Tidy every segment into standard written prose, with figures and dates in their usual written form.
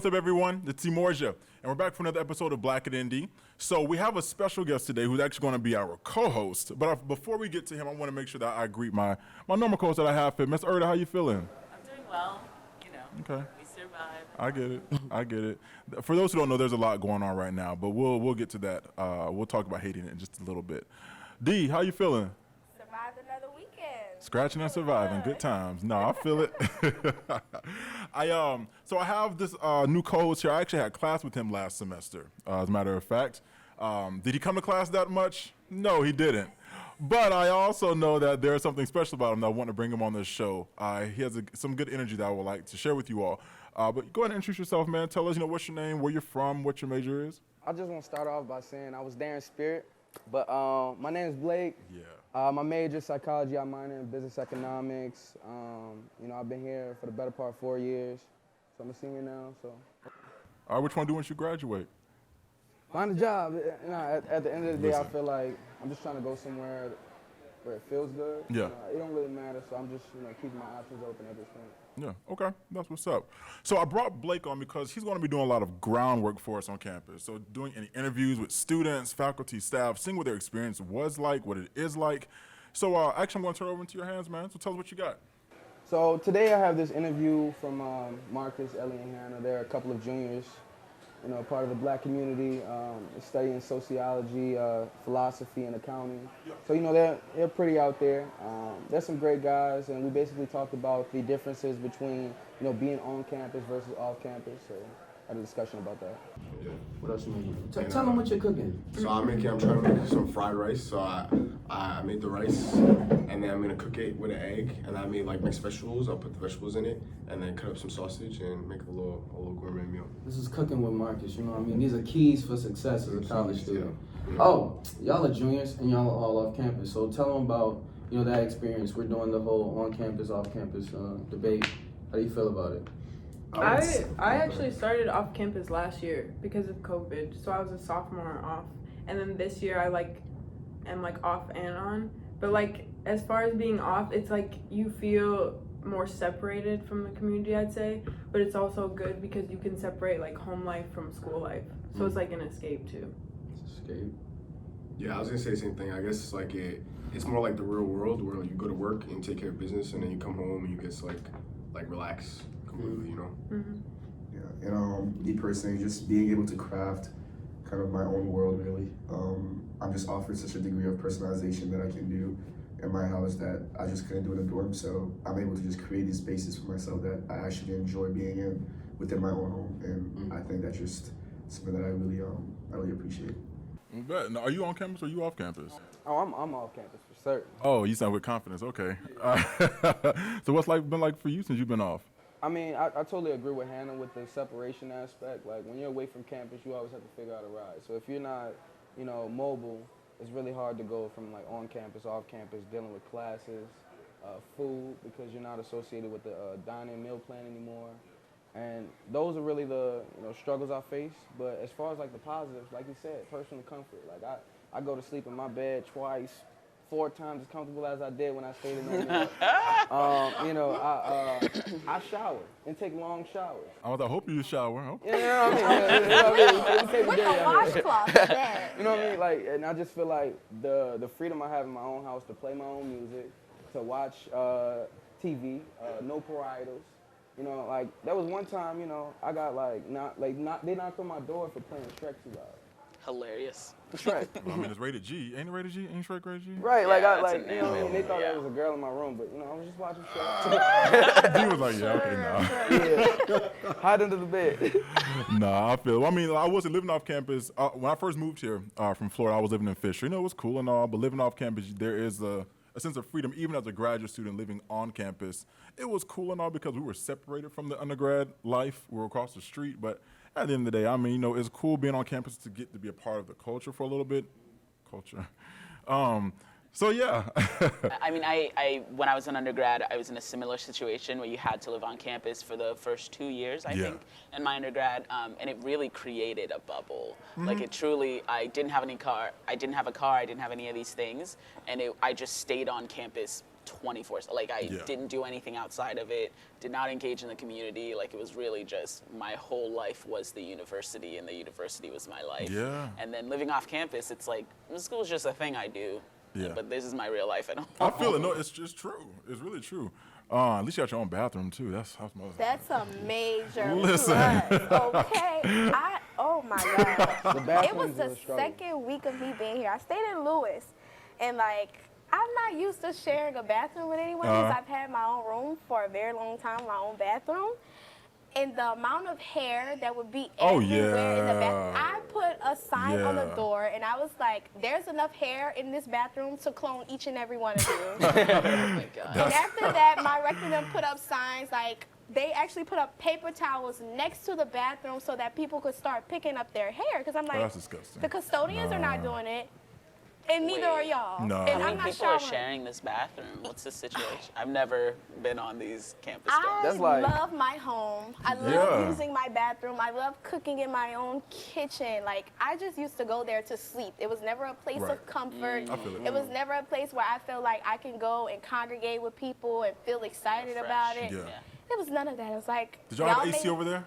up, everyone? It's Emorja, and we're back for another episode of Black at ND. So we have a special guest today who's actually going to be our co-host. But before we get to him, I want to make sure that I greet my normal co-host that I have here. Miss Euda, how you feeling? I'm doing well. You know, okay. We survived. I get it. For those who don't know, there's a lot going on right now, but we'll get to that. We'll talk about hating it in just a little bit. D, how you feeling? Survived another weekend. Scratching and surviving, good times. No, I feel it. So I have this new co-host here. I actually had class with him last semester, as a matter of fact. Did he come to class that much? No, he didn't. But I also know that there's something special about him that I want to bring him on this show. He has some good energy that I would like to share with you all. But go ahead and introduce yourself, man. Tell us, what's your name, where you're from, what your major is. I just want to start off by saying I was there in spirit, but my name is Blake. Yeah. My major is psychology. I minor in business economics. I've been here for the better part of 4 years, so I'm a senior now. So. All right, which one do once you graduate? Find a job. At the end of the day, Listen. I feel like I'm just trying to go somewhere where it feels good. Yeah. It don't really matter, so I'm just keeping my options open at this point. Yeah, okay, that's what's up. So I brought Blake on because he's going to be doing a lot of groundwork for us on campus. So doing any interviews with students, faculty, staff, seeing what their experience was like, what it is like. So actually, I'm going to turn it over into your hands, man. So tell us what you got. So today I have this interview from Marcus, Ellie, and Hannah. They're a couple of juniors, part of the black community, studying sociology, philosophy, and accounting. So, they're pretty out there. There's some great guys, and we basically talked about the differences between, being on campus versus off campus. So I had a discussion about that. Yeah. What else you making? Tell them what you're cooking. So I'm trying to make some fried rice. So I made the rice, and then I'm gonna cook it with an egg, and I made like mixed vegetables. I'll put the vegetables in it, and then cut up some sausage and make a little gourmet meal. This is cooking with Marcus, These are keys for success as a college student. Yeah. Oh, y'all are juniors and y'all are all off campus. So tell them about, that experience. We're doing the whole on-campus, off-campus debate. How do you feel about it? I actually started off campus last year because of COVID. So I was a sophomore off. And then this year I am off and on. But as far as being off, it's you feel more separated from the community, I'd say. But it's also good because you can separate home life from school life. So it's an escape too. Escape. Yeah, I was gonna say the same thing. I guess it's more like the real world where you go to work and take care of business, and then you come home and you get to relax completely, Mm-hmm. Yeah, and me personally, just being able to craft kind of my own world, really. I'm just offered such a degree of personalization that I can do in my house that I just couldn't do in a dorm. So I'm able to just create these spaces for myself that I actually enjoy being in within my own home, and I think that's just something that I really appreciate. Bet. Now, are you on campus or are you off campus? Oh, I'm off campus for certain. Oh, you sound with confidence. Okay. So what's been like for you since you've been off? I totally agree with Hannah with the separation aspect. When you're away from campus, you always have to figure out a ride. So if you're not, mobile, it's really hard to go from on campus, off campus, dealing with classes, food, because you're not associated with the dining meal plan anymore. And those are really the struggles I face. But as far as the positives, like you said, personal comfort. I go to sleep in my bed twice, 4 times as comfortable as I did when I stayed in New York. I shower and take long showers. I hope you shower. Okay. With a washcloth at that. You know what I mean? And I just feel the freedom I have in my own house to play my own music, to watch TV, no parietals. There was one time, I got they knocked on my door for playing Shrek too loud. Hilarious. Shrek. It's rated G. Ain't it rated G? Ain't Shrek rated G? Right, they thought Yeah. that was a girl in my room, but I was just watching Shrek. He was like, yeah, okay, now. Yeah. Hide under the bed. Nah, I feel. I wasn't living off campus. When I first moved here from Florida, I was living in Fisher. It was cool and all, but living off campus, there is a sense of freedom. Even as a graduate student living on campus, it was cool and all because we were separated from the undergrad life. We were across the street, but at the end of the day, it's cool being on campus to get to be a part of the culture for a little bit. So yeah. I when I was an undergrad, I was in a similar situation where you had to live on campus for the first 2 years, I think, in my undergrad, and it really created a bubble. Mm-hmm. I didn't have a car, I didn't have any of these things, and I just stayed on campus 24. Like I didn't do anything outside of it, did not engage in the community. Like it was really just my whole life was the university, and the university was my life. Yeah. And then living off campus, it's like school is just a thing I do. Yeah. But this is my real life. I feel it. No, it's just true. It's really true. At least you got your own bathroom too. That's That's a major Listen. plus. Okay. Oh my God. The bathrooms It was the is a struggle. second week of me being here. I stayed in Lewis, and like I'm not used to sharing a bathroom with anyone because I've had my own room for a very long time, my own bathroom. And the amount of hair that would be everywhere in the bathroom. I put a sign on the door, and I was like, there's enough hair in this bathroom to clone each and every one of you. Oh my God. And after that, my rector put up signs like, they actually put up paper towels next to the bathroom so that people could start picking up their hair. Because I'm like, that's disgusting. the custodians are not doing it, and neither are y'all. No. And How I'm many not people are showering. sharing this bathroom? What's the situation? I've never been on these campus I dorms. That's like- love my home. I love using my bathroom. I love cooking in my own kitchen. Like, I just used to go there to sleep. It was never a place of comfort. I feel it. It was never a place where I felt like I can go and congregate with people and feel excited about it. Yeah. It was none of that. It was like, Did y'all have AC made over there?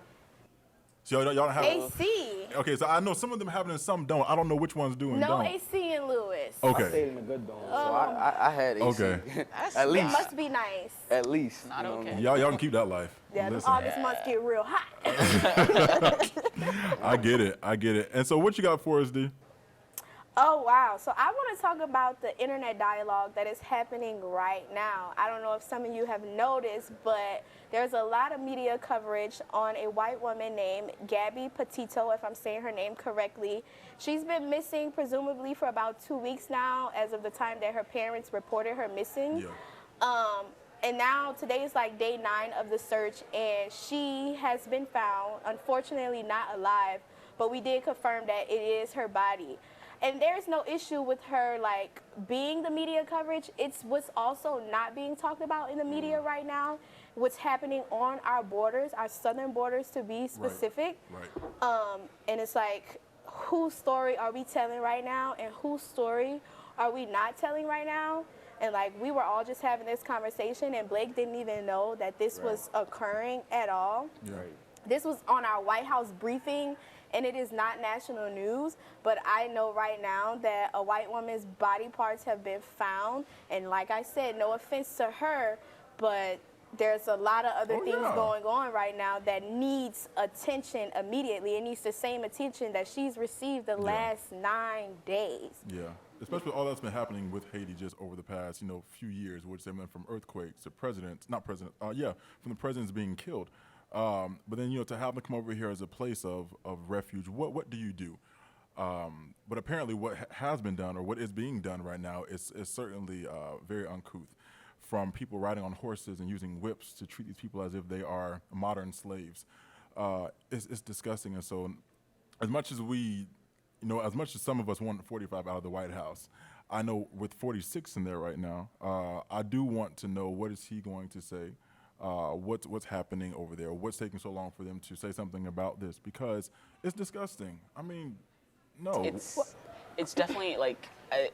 So y'all don't have AC. Okay, so I know some of them have it and some don't. I don't know which ones do and No don't. AC in Lewis. I Okay. stayed in a good dorm, so I had AC. Okay. At It least. must be nice. At least. Not you know what I okay. mean? Y'all can keep that life. Yeah, the Listen, August months get real hot. I get it. And so what you got for us, D? Oh, wow. So I want to talk about the internet dialogue that is happening right now. I don't know if some of you have noticed, but there's a lot of media coverage on a white woman named Gabby Petito, if I'm saying her name correctly. She's been missing presumably for about 2 weeks now, as of the time that her parents reported her missing. Yeah. And now today is like day 9 of the search, and she has been found, unfortunately not alive, but we did confirm that it is her body. And there's no issue with her like being the media coverage. It's what's also not being talked about in the media right now. What's happening on our borders, our southern borders to be specific. Right. And it's like, whose story are we telling right now, and whose story are we not telling right now? And like, we were all just having this conversation, and Blake didn't even know that this was occurring at all. Yeah. This was on our White House briefing, and it is not national news, but I know right now that a white woman's body parts have been found. And like I said, no offense to her, but there's a lot of other things going on right now that needs attention immediately. It needs the same attention that she's received the last 9 days. Yeah. Especially all that's been happening with Haiti just over the past, few years, which they went from earthquakes to from the presidents being killed. But then, to have them come over here as a place of refuge, what do you do? But apparently what has been done, or what is being done right now, is certainly very uncouth. From people riding on horses and using whips to treat these people as if they are modern slaves. It's disgusting. And so as much as some of us want 45 out of the White House, I know with 46 in there right now, I do want to know, what is he going to say? What's happening over there? What's taking so long for them to say something about this? Because it's disgusting. I mean, no. It's definitely, like,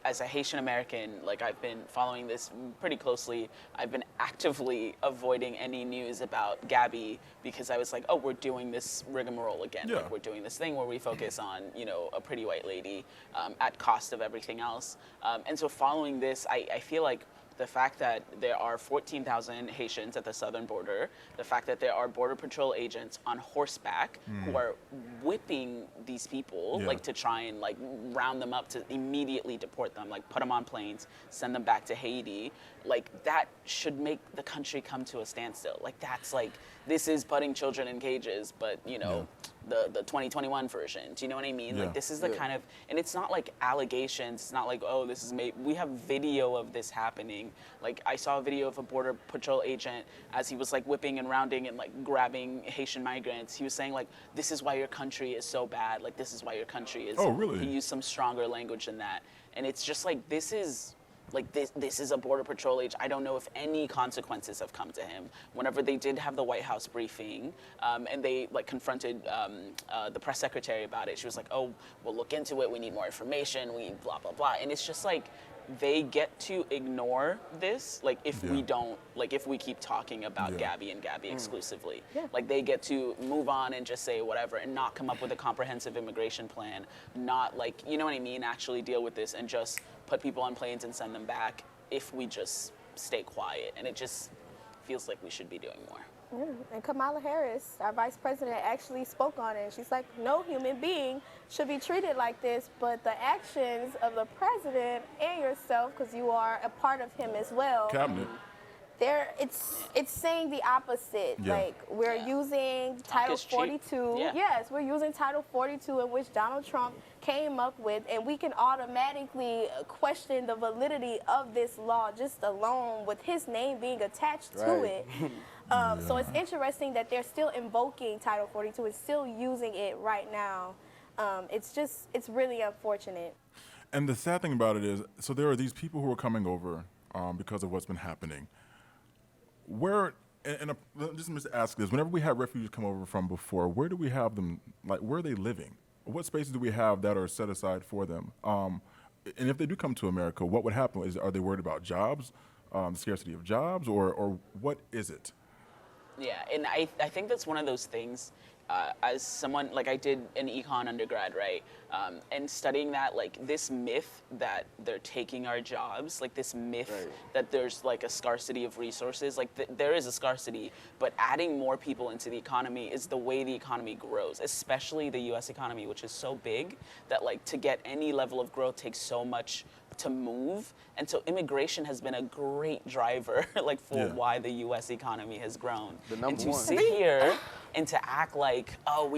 as a Haitian American, like, I've been following this pretty closely. I've been actively avoiding any news about Gabby because I was like, oh, we're doing this rigmarole again. Yeah. Like, we're doing this thing where we focus on, a pretty white lady at cost of everything else. And so following this, I feel like the fact that there are 14,000 Haitians at the southern border, the fact that there are Border Patrol agents on horseback who are whipping these people, like, to try and, like, round them up to immediately deport them, like, put them on planes, send them back to Haiti, like, that should make the country come to a standstill. Like, that's, like, this is putting children in cages, but, the 2021 version. Do you know what I mean? Yeah. Like, this is the kind of, and it's not like allegations. It's not like, oh, this is made. We have video of this happening. Like, I saw a video of a Border Patrol agent as he was, like, whipping and rounding and, like, grabbing Haitian migrants. He was saying, like, this is why your country is so bad. Like, this is why your country is. Oh, really? He used some stronger language than that. And it's just like, this is a Border Patrol agent. I don't know if any consequences have come to him. Whenever they did have the White House briefing, and they, like, confronted the press secretary about it, she was like, oh, we'll look into it. We need more information. We blah, blah, blah. And it's just like, they get to ignore this, like if we don't, like if we keep talking about Gabby and Gabby exclusively. Like they get to move on and just say whatever and not come up with a comprehensive immigration plan, not like, you know what I mean, actually deal with this and just put people on planes and send them back if we just stay quiet. And it just feels like we should be doing more. And Kamala Harris, our vice president, actually spoke on it. She's like, no human being should be treated like this, but the actions of the president and yourself, because you are a part of him as well, Cabinet. it's saying the opposite. Like we're using Title 42. Yes, we're using Title 42, in which Donald Trump came up with, and we can automatically question the validity of this law just alone with his name being attached to it. So it's interesting that they're still invoking Title 42 and still using it right now. It's really unfortunate. And the sad thing about it is, so there are these people who are coming over because of what's been happening. Just to ask this, whenever we have refugees come over from before, where do we have them, like where are they living? What spaces do we have that are set aside for them? And if they do come to America, what would happen? Are they worried about jobs, the scarcity of jobs, or what is it? Yeah, and I think that's one of those things, as someone, like I did an econ undergrad, right? And studying that, like this myth that they're taking our jobs, like this myth that there's like a scarcity of resources, like there is a scarcity, but adding more people into the economy is the way the economy grows, especially the US economy, which is so big that like to get any level of growth takes so much to move. And so immigration has been a great driver like for why the US economy has grown. And to sit here and to act like, oh,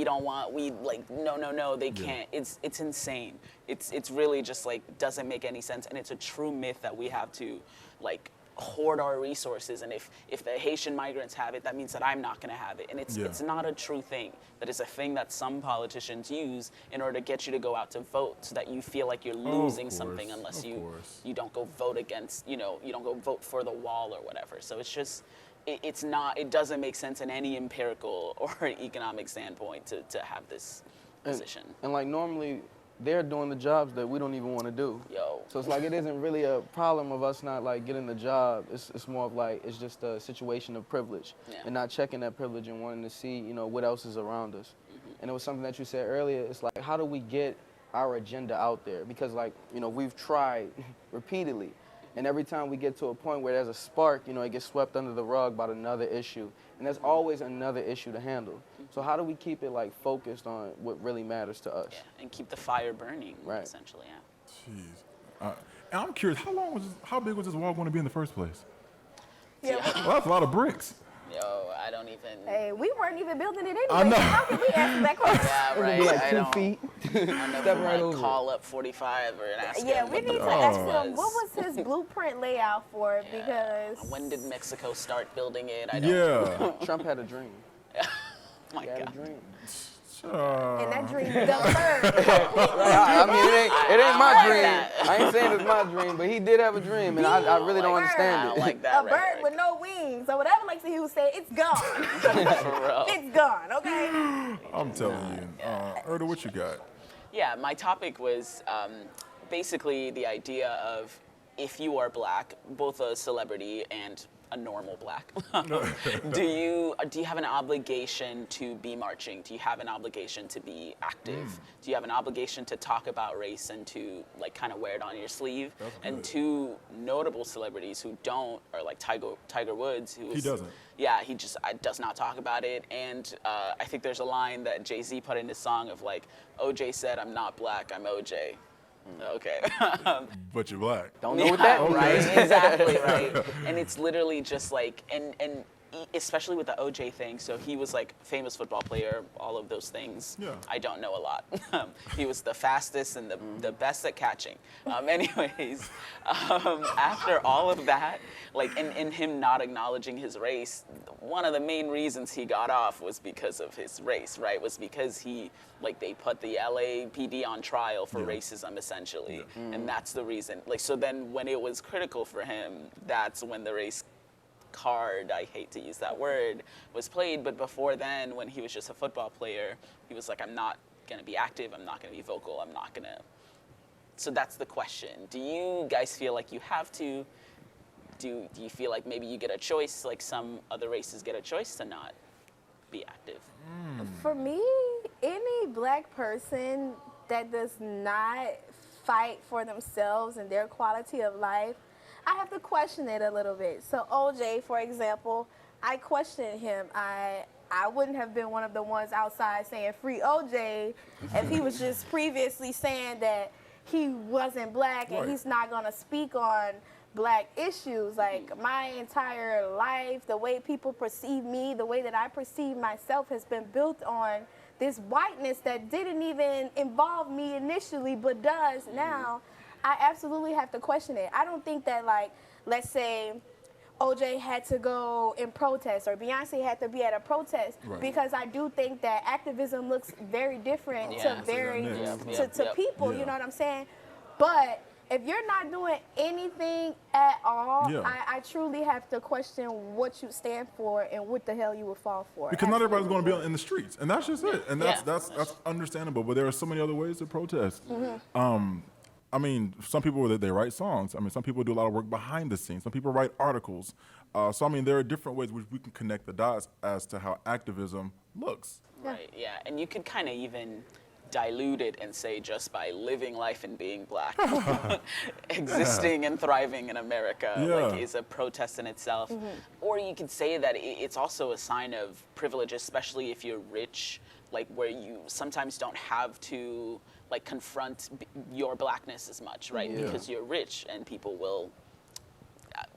no, they can't. It's insane. It's really just like doesn't make any sense, and it's a true myth that we have to like hoard our resources, and if the Haitian migrants have it, that means that I'm not going to have it. And it's not a true thing. That is a thing that some politicians use in order to get you to go out to vote, so that you feel like you're losing something unless you don't go vote against, you don't go vote for the wall or whatever. So it's just, it doesn't make sense in any empirical or economic standpoint to have this position. And like normally, they're doing the jobs that we don't even want to do. So it's like it isn't really a problem of us not like getting the job. It's more of like it's just a situation of privilege and not checking that privilege and wanting to see what else is around us. And it was something that you said earlier. It's like, how do we get our agenda out there? Because like we've tried repeatedly, and every time we get to a point where there's a spark, it gets swept under the rug by another issue, and there's always another issue to handle. So how do we keep it like focused on what really matters to us? Yeah, and keep the fire burning, essentially. Jeez. And I'm curious, how big was this wall going to be in the first place? Yeah. Well, that's a lot of bricks. Yo, I don't even. Hey, we weren't even building it anyway. I know. How can we answer that question? Yeah, It would right. be like I 2 don't. feet. I'll Step never right like over. call up 45 and ask Yeah, him we what need the to plan ask him was. what was his blueprint layout for, because When did Mexico start building it? I don't. Yeah. Trump had a dream. My He had a God. dream. and that dream deferred. I mean, it ain't my like dream. that. I ain't saying it's my dream, but he did have a dream, and I really don't I understand don't it. like that A bird rhetoric. with no wings, or whatever Lexi Hughes said, it's gone. For real. It's gone, okay? I'm telling you. Euda, what you got? Yeah, my topic was basically the idea of if you are black, both a celebrity and a normal black, do you have an obligation to be marching? Do you have an obligation to be active? Do you have an obligation to talk about race and to like kind of wear it on your sleeve? And two notable celebrities who don't are like Tiger Woods, who He doesn't. Yeah, he just does not talk about it. And I think there's a line that Jay-Z put in his song of like, OJ said, "I'm not black, I'm OJ." Okay. But you're black. Don't know what that means. Right, exactly, right. And it's literally just like, and especially with the OJ thing, so he was like famous football player, all of those things. Yeah. I don't know a lot. He was the fastest and the best at catching. Anyways, after all of that, like, and him not acknowledging his race, one of the main reasons he got off was because of his race, right? Was because they put the LAPD on trial for racism, essentially. And that's the reason. Like, so then when it was critical for him, that's when the race card, I hate to use that word, was played. But before then, when he was just a football player, he was like, I'm not going to be active, I'm not going to be vocal, I'm not going to so that's the question. Do you guys feel like you have to? Do you feel like maybe you get a choice, like some other races get a choice to not be active? For me, any black person that does not fight for themselves and their quality of life, I have to question it a little bit. So OJ, for example, I questioned him. I wouldn't have been one of the ones outside saying free OJ if he was just previously saying that he wasn't black and he's not going to speak on black issues. Like, my entire life, the way people perceive me, the way that I perceive myself has been built on this whiteness that didn't even involve me initially but does now. I absolutely have to question it. I don't think that, like, let's say OJ had to go and protest or Beyonce had to be at a protest, because I do think that activism looks very different to people, you know what I'm saying? But if you're not doing anything at all, I truly have to question what you stand for and what the hell you would fall for. Because not everybody's going to be in the streets, and that's just it. And that's understandable. But there are so many other ways to protest. I mean, some people they write songs. I mean, some people do a lot of work behind the scenes. Some people write articles. So I mean, there are different ways which we can connect the dots as to how activism looks. Right. Yeah, and you could kind of even dilute it and say just by living life and being black, existing and thriving in America, like, is a protest in itself. Or you could say that it's also a sign of privilege, especially if you're rich, like where you sometimes don't have to like confront your blackness as much, right? Because you're rich and people will.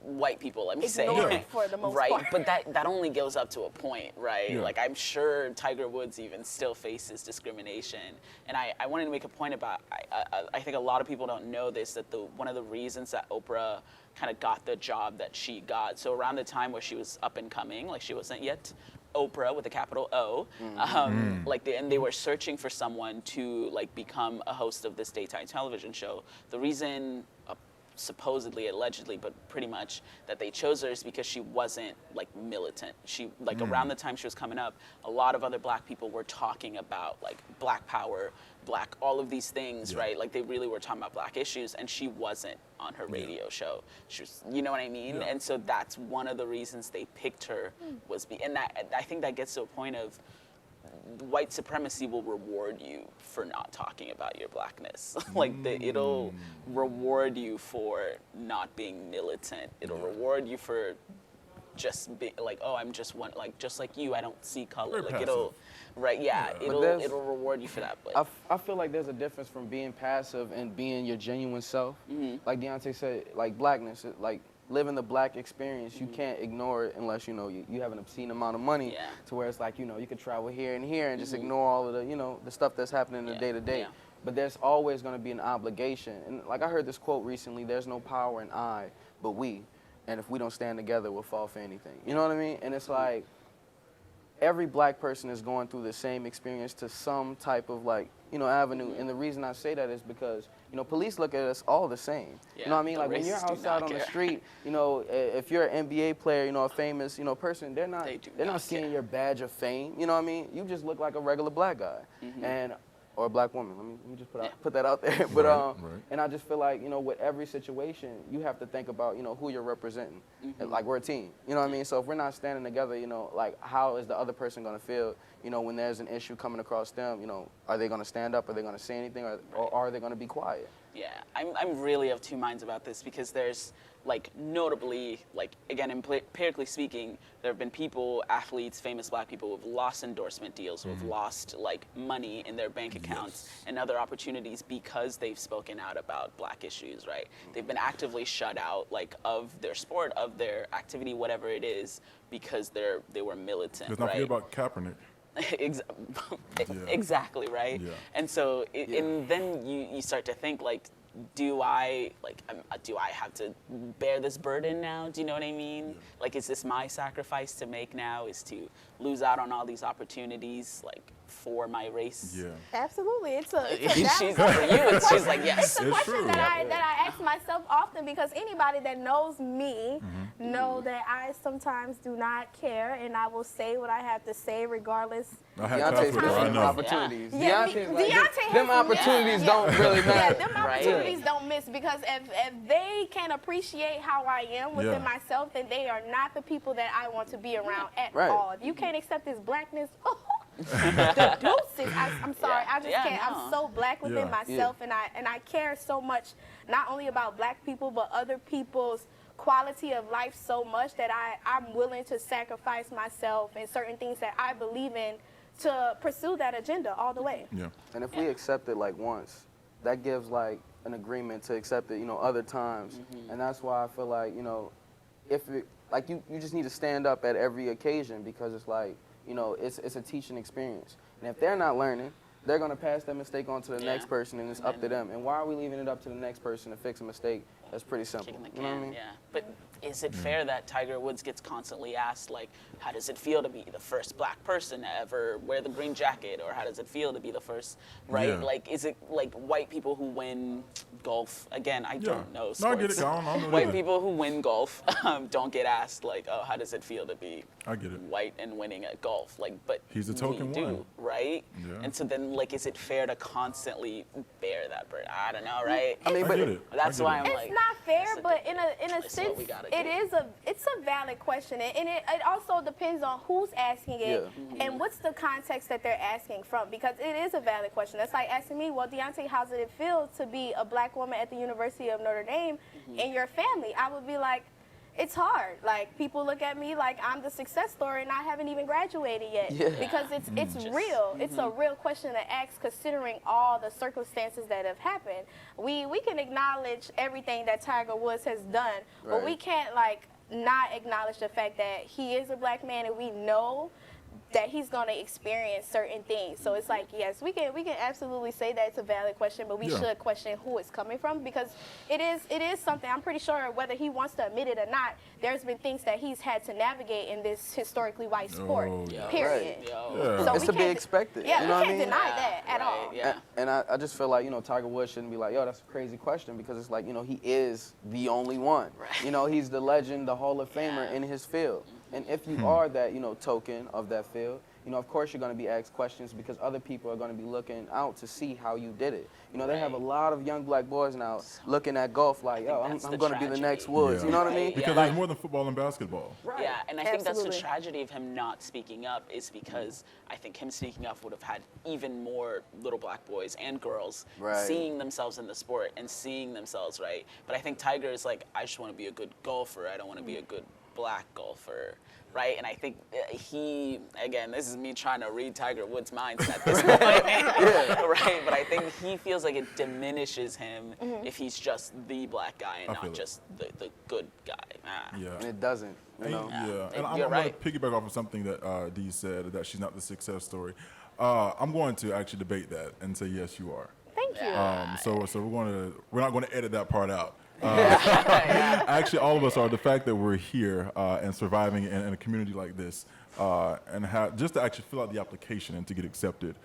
White people, let me say, for the most right? part. But that only goes up to a point, right? Like, I'm sure Tiger Woods even still faces discrimination. And I wanted to make a point about, I think a lot of people don't know this, that one of the reasons that Oprah kind of got the job that she got, so around the time where she was up and coming, like she wasn't yet Oprah with a capital O, and they were searching for someone to like become a host of this daytime television show. The reason supposedly, allegedly, but pretty much that they chose her is because she wasn't like militant. She like around the time she was coming up, a lot of other black people were talking about like black power, black, all of these things, right? Like they really were talking about black issues, and she wasn't on her radio show. She was, you know what I mean? And so that's one of the reasons they picked her and that I think that gets to a point of white supremacy will reward you for not talking about your blackness. It'll reward you for not being militant. It'll reward you for just being like, oh, I'm just one, like just like you. I don't see color. Very like it'll, right? Yeah, it'll reward you for that. But I feel like there's a difference from being passive and being your genuine self. Like Deontay said, like blackness, like living the black experience, you can't ignore it unless you have an obscene amount of money to where it's like you could travel here and here and just ignore all of the the stuff that's happening in the day to day. But there's always going to be an obligation. And like I heard this quote recently, there's no power in I but we, and if we don't stand together, we'll fall for anything. You know what I mean? And it's like every black person is going through the same experience to some type of avenue. And the reason I say that is because police look at us all the same. You know what I mean? Like when you're outside on the street, if you're an NBA player, a famous, person, they're not seeing your badge of fame. You know what I mean? You just look like a regular black guy, or a black woman. Let me just put that out there. But and I just feel like with every situation, you have to think about who you're representing. And, like we're a team. You know what I mean? So if we're not standing together, like how is the other person gonna feel? When there's an issue coming across them, are they gonna stand up? Are they gonna say anything? Or are they gonna be quiet? Yeah, I'm really of two minds about this because there's notably, again, empirically speaking, there have been people, athletes, famous black people who have lost endorsement deals, who have lost money in their bank accounts and other opportunities because they've spoken out about black issues, right? They've been actively shut out of their sport, of their activity, whatever it is, because they were militant, Let's not right? forget about Kaepernick. Exactly, right? Yeah. And so, and then you start to think do I have to bear this burden now? Do you know what I mean? Is this my sacrifice to make now? Is to lose out on all these opportunities for my race? Yeah. Absolutely, it's a She's for you. She's like, yes. It's a It's question true. that I ask myself often, because anybody that knows me know that I sometimes do not care, and I will say what I have to say regardless. I had class Deontay's with her. I missing know. opportunities. Yeah, Deontay's Deontay like, has them some- opportunities yeah, don't really Yeah, matter. them Right. opportunities don't miss, because if they can appreciate how I am within Yeah. myself, then they are not the people that I want to be around at Right. all. If you can't accept this blackness, the deuces. I'm sorry, Yeah. I just Yeah, can't. no. I'm so black within Yeah. myself, and I care so much, not only about black people but other people's quality of life so much that I'm willing to sacrifice myself and certain things that I believe in to pursue that agenda all the way. Yeah. And if we accept it like once, that gives like an agreement to accept it, other times. And that's why I feel like, if it, like you just need to stand up at every occasion, because it's like, it's a teaching experience. And if they're not learning, they're going to pass that mistake on to the next person, and it's up to them. And why are we leaving it up to the next person to fix a mistake? That's pretty simple. Kicking the You know what I can, mean? yeah. But is it fair that Tiger Woods gets constantly asked, like, how does it feel to be the first black person to ever wear the green jacket? Or how does it feel to be the first, right? Yeah. Like, is it like white people who win golf? Again, I don't know No, sports. I get it. I don't know White either. people who win golf don't get asked, like, oh, how does it feel to be I get it. white and winning at golf? Like, but He's the token we do, one. right? Yeah. And so then, like, is it fair to constantly bear that burden? I don't know, right? I mean, I but get it. That's I why get I'm it. like, It's not fair, that's but in a it's what sense, we gotta it's a valid question, and it also depends on who's asking it and what's the context that they're asking from, because it is a valid question. That's like asking me, well, Deontay, how did it feel to be a black woman at the University of Notre Dame in your family? I would be like, it's hard. Like, people look at me like I'm the success story and I haven't even graduated yet. Yeah. Because it's real. It's a real question to ask, considering all the circumstances that have happened. We can acknowledge everything that Tiger Woods has done, but Right. we can't like not acknowledge the fact that he is a black man, and we know that he's going to experience certain things. So it's like, yes, we can absolutely say that it's a valid question, but we Yeah. should question who it's coming from, because it is something, I'm pretty sure, whether he wants to admit it or not, there's been things that he's had to navigate in this historically white sport, Oh, yeah. period. Right. Yeah. So It's we to be can't- expected. Yeah, you know we what I can't mean? deny that at all. Yeah. And I just feel like, Tiger Woods shouldn't be like, yo, that's a crazy question, because it's like, he is the only one. Right. He's the legend, the Hall of Famer in his field. And if you are that, token of that field, of course you're going to be asked questions, because other people are going to be looking out to see how you did it. They have a lot of young black boys now looking at golf like, yo, I'm that's the going to be the next tragedy. Woods. Yeah. You know what I mean? Because there's more than football and basketball. Yeah, and I think that's Absolutely. the tragedy of him not speaking up, is because I think him speaking up would have had even more little black boys and girls Right. seeing themselves in the sport and seeing themselves, right? But I think Tiger is like, I just want to be a good golfer. I don't want to be a good black golfer, right? And I think he, again, this is me trying to read Tiger Woods' minds at this point, right? But I think he feels like it diminishes him if he's just the black guy and I feel not it. just the good guy. Ah. Yeah. And it doesn't, And, yeah, and I'm You're going right. to piggyback off of something that Dee said, that she's not the success story. I'm going to actually debate that and say, yes, you are. Thank you. So we're not going to edit that part out. Actually, all of us are. The fact that we're here and surviving in a community like this, and just to actually fill out the application and to get accepted,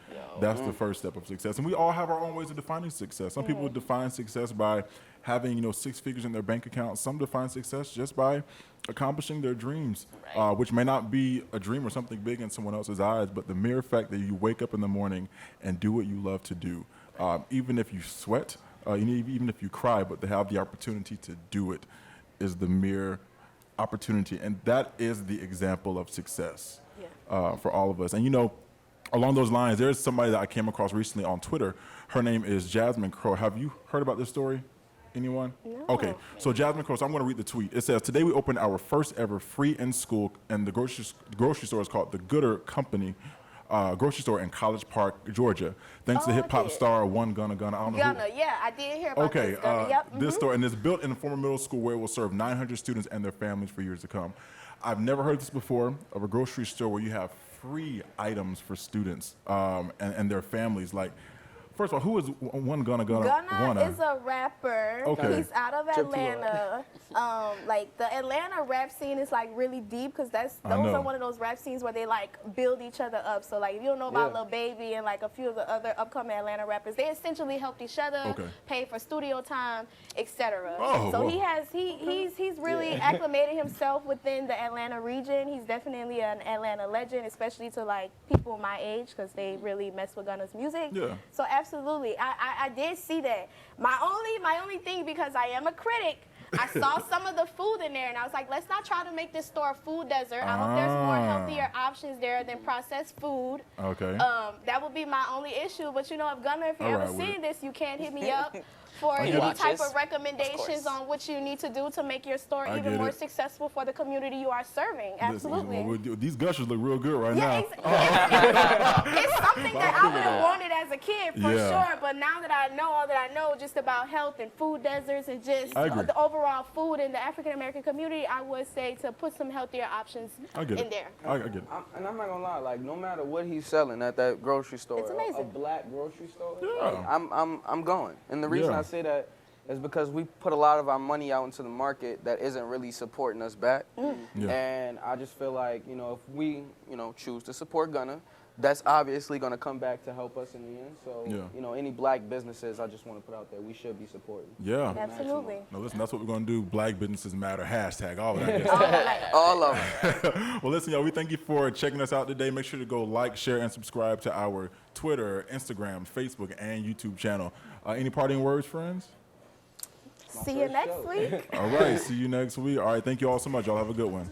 that's the first step of success. And we all have our own ways of defining success. Some people define success by having 6 figures in their bank account. Some define success just by accomplishing their dreams, which may not be a dream or something big in someone else's eyes, but the mere fact that you wake up in the morning and do what you love to do, even if you sweat. Even if you cry, but to have the opportunity to do it is the mere opportunity. And that is the example of success for all of us. And, along those lines, there's somebody that I came across recently on Twitter. Her name is Jasmine Crow. Have you heard about this story? Anyone? No. Okay, so Jasmine Crow, so I'm going to read the tweet. It says, today we opened our first ever free in-school, and the grocery store is called the Gooder Company grocery store in College Park, Georgia. Thanks to hip hop did. star One Gunna. I don't know who. Gunna, yeah, I did hear about Okay, this. Gunna. Yep. this store, and it's built in a former middle school where it will serve 900 students and their families for years to come. I've never heard this before, of a grocery store where you have free items for students and their families. Like, First of all, who is one Gunna? Gunna is a rapper. Okay. He's out of Atlanta. Like the Atlanta rap scene is like really deep because those are one of those rap scenes where they like build each other up. So like if you don't know about Lil Baby and like a few of the other upcoming Atlanta rappers, they essentially helped each other, pay for studio time, etc. So he's really acclimated himself within the Atlanta region. He's definitely an Atlanta legend, especially to like people my age because they really mess with Gunna's music. Yeah. So absolutely, I did see that. My only thing, because I am a critic, I saw some of the food in there, and I was like, let's not try to make this store a food desert. I hope there's more healthier options there than processed food. Okay. That would be my only issue. But you know, if Gunna, if you're ever seeing this, you can hit me up for any type of recommendations on what you need to do to make your store even more successful for the community you are serving. Absolutely. These gushers look real good right now. It's something that I would have wanted as a kid for sure, but now that I know all that I know just about health and food deserts and just the overall food in the African American community, I would say to put some healthier options in there. I get it. And I'm not gonna lie, like no matter what he's selling at that grocery store, It's amazing. a black grocery store, I'm going. And the reason I say that is because we put a lot of our money out into the market that isn't really supporting us back. And I just feel like, you know, if we, you know, choose to support Gunna, that's obviously going to come back to help us in the end. So, you know, any black businesses, I just want to put out there, we should be supporting. Yeah. Absolutely. No, listen, that's what we're going to do. Black businesses matter. Hashtag all of that. All of them. Well, listen, y'all, we thank you for checking us out today. Make sure to go like, share, and subscribe to our Twitter, Instagram, Facebook, and YouTube channel. Any parting words, friends? See you next week. All right. See you next week. All right. Thank you all so much. Y'all have a good one.